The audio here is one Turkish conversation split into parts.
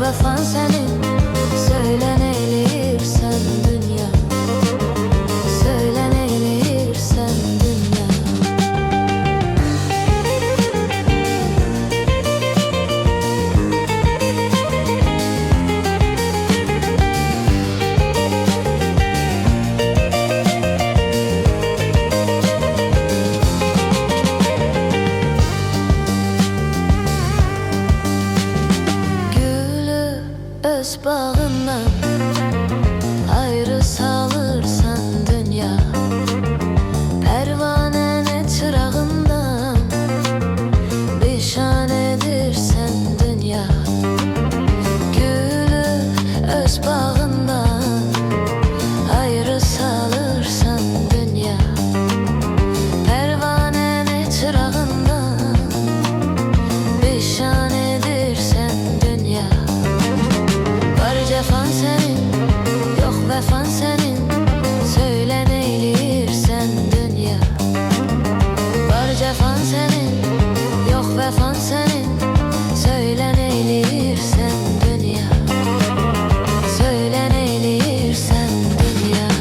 vefan senin, söyle neyleyirsen dünya, söyle neyleyirsen dünya. Öz bağından ayrı salırsan dünya, pervanene çırağından bişan edirsen dünya. Gülü öz bağından ayrı salırsan dünya, pervanene çırağından bişan edirsen dünya. Cefan senin, yok vefan senin, söyle neyleyirsen dünya. Var cefan senin, yok vefan senin, söyle neyleyirsen dünya, söyle neyleyirsen dünya.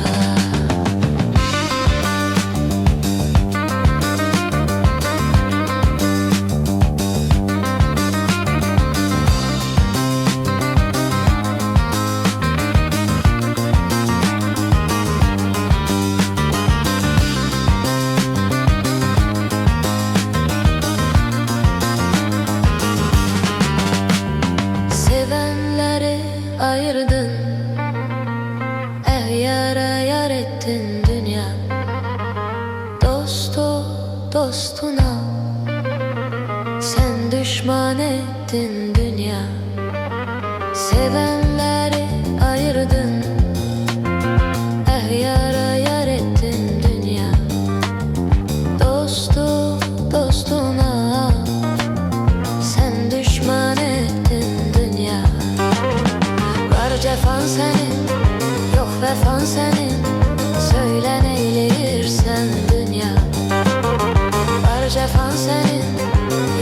Ayırdın, yara yar ettin dünya. Dostu dostuna sen düşman ettin dünya. Sevenleri ayırdın, yara yar ettin dünya. Dostu dostuna sen düşman ettin dünya. Cefan senin, yok vefan senin, söyle neyleyirsen dünya. Var cefan senin,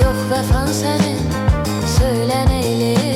yok vefan senin, söyle neyleyirsen.